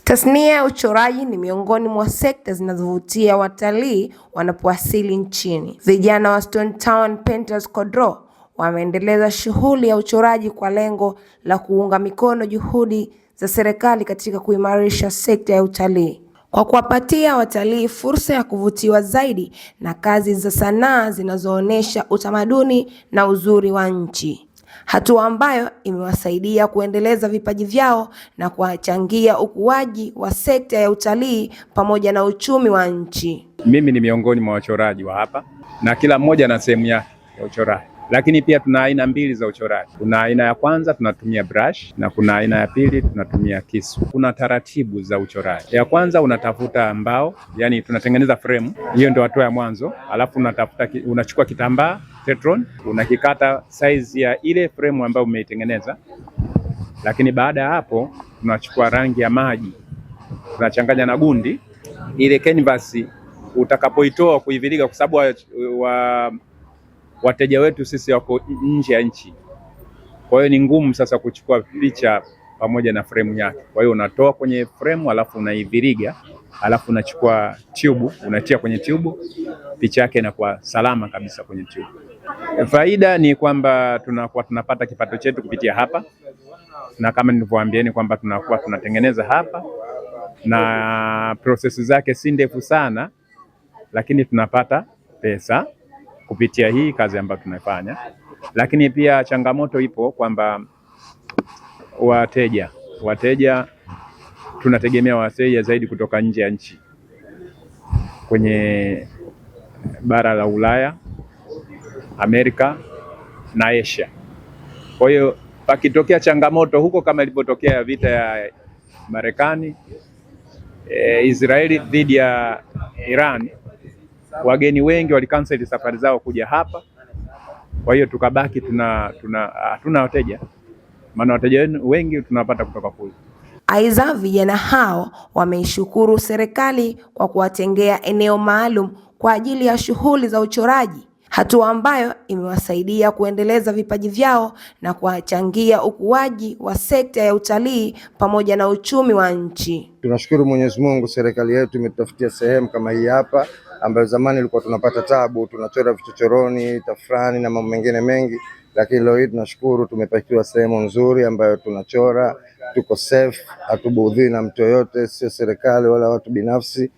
Tasnia ya uchoraji ni miongoni mwa sekta zinazovutia watalii wanapowasili nchini. Vijana wa Stone Town Painters Co.dro wameendeleza shughuli ya uchoraji kwa lengo la kuunga mikono juhudi za serikali katika kuimarisha sekta ya utalii, kwa kuwapatia watalii fursa ya kuvutiwa zaidi na kazi za sanaa zinazoonyesha utamaduni na uzuri wa nchi, hatua ambayo imewasaidia kuendeleza vipaji vyao na kuchangia ukuaji wa sekta ya utalii pamoja na uchumi wa nchi. Mimi ni miongoni mwa wachoraji wa hapa na kila mmoja na sehemu yake ya uchoraji, lakini pia tuna aina mbili za uchoraji. Kuna aina ya kwanza tunatumia brush na kuna aina ya pili tunatumia kisu. Kuna taratibu za uchoraji. Ya kwanza unatafuta mbao, yani tunatengeneza frame. Hiyo ndio hatua ya mwanzo. Alafu unachukua kitambaa tetron, unakikata size ya ile frame ambayo umeitengeneza. Lakini baada ya hapo tunachukua rangi ya maji, tunachanganya na gundi. Ile canvas utakapoitoa kuiviriga, kwa sababu wateja wetu sisi wako nje ya nchi, kwa hiyo ni ngumu sasa kuchukua picha pamoja na frame yake. Kwa hiyo unatoa kwenye frame alafu unaiviriga, alafu unachukua tube unatia kwenye tube, picha yake inakuwa salama kabisa kwenye tube. Faida ni kwamba tunapata kipato chetu kupitia hapa, na kama nilivyowaambieni kwamba tunatengeneza hapa na process zake si ndefu sana, lakini tunapata pesa kupitia hii kazi ambayo tunafanya. Lakini pia changamoto ipo kwamba wateja tunategemea wateja zaidi kutoka nje ya nchi, kwenye bara la Ulaya, Amerika na Asia. Kwa hiyo pakitokea changamoto huko kama ilipotokea vita ya Marekani Israeli dhidi ya Iran, wageni wengi walikanseli safari zao kuja hapa. Kwa hiyo tukabaki hatuna wateja, maana wateja wengi tunapata kutoka kule. Aidha, vijana hao wameishukuru serikali kwa kuwatengea eneo maalum kwa ajili ya shughuli za uchoraji, hatua ambayo imewasaidia kuendeleza vipaji vyao na kuchangia ukuaji wa sekta ya utalii pamoja na uchumi wa nchi. Tunashukuru Mwenyezi Mungu, serikali yetu imetutafutia sehemu kama hii hapa, ambayo zamani ilikuwa tunapata tabu, tunachora vichochoroni, tafrani na mambo mengine mengi, lakini leo hii tunashukuru tumepatiwa sehemu nzuri ambayo tunachora, tuko safe, hatubughudhi na mtu yoyote, sio serikali wala watu binafsi.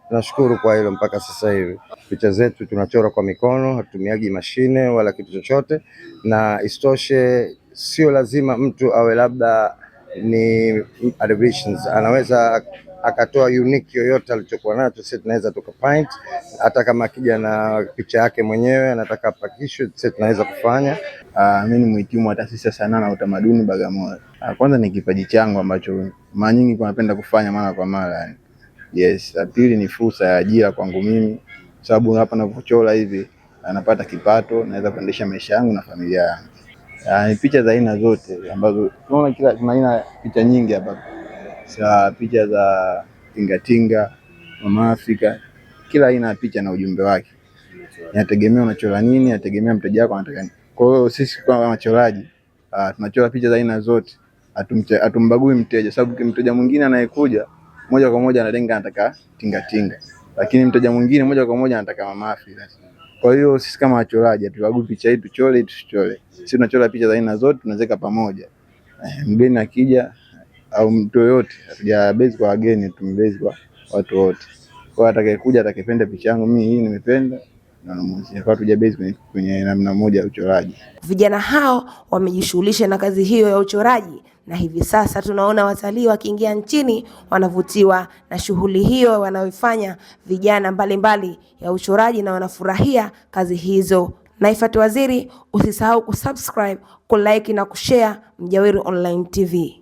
Tunashukuru kwa hilo. Mpaka sasa hivi picha zetu tunachora kwa mikono, hatutumiagi mashine wala kitu chochote, na istoshe sio lazima mtu awe labda ni additions, anaweza akatoa unique yoyote alichokuwa nacho. Sisi tunaweza tukapaint, hata kama akija na picha yake mwenyewe anataka pakishwe, sisi tunaweza kufanya. Mimi ni mhitimu wa taasisi ya sanaa na utamaduni Bagamoyo. Kwanza ni kipaji changu ambacho mara nyingi napenda kufanya mara kwa mara. Yes, la pili ni fursa ya ajira kwangu mimi, sababu hapa ninapochora hivi napata kipato, naweza kuendesha maisha yangu na familia yangu. Ni picha za aina zote ambazo tunaona, kila aina picha nyingi hapa. Picha za tingatinga, mama Afrika, kila aina ya picha na ujumbe wake. Inategemea unachora nini, inategemea mteja wako anataka nini. Kwa hiyo sisi kama wachoraji tunachora picha za aina zote, hatumbagui mteja, sababu mteja mwingine anayekuja moja kwa moja analenga anataka tingatinga, lakini mteja mwingine moja kwa moja anataka mama Afrika. Kwa hiyo sisi kama wachoraji hatubagui picha hii tuchore tusichore. Sisi tunachora picha za aina zote, tunaweka pamoja. Mgeni akija au mtu yoyote, hatujabase kwa wageni, tumebase kwa watu wote. Kwa atakayekuja atakayependa picha yangu mimi hii nimependa, na namuuzia. Kwa hatujabase kwenye namna moja ya uchoraji. Vijana hao wamejishughulisha na kazi hiyo ya uchoraji, na hivi sasa tunaona watalii wakiingia nchini wanavutiwa na shughuli hiyo wanayoifanya vijana mbalimbali ya uchoraji na wanafurahia kazi hizo. Naifat Waziri, usisahau kusubscribe, kulike na kushare Mjawiri Online TV.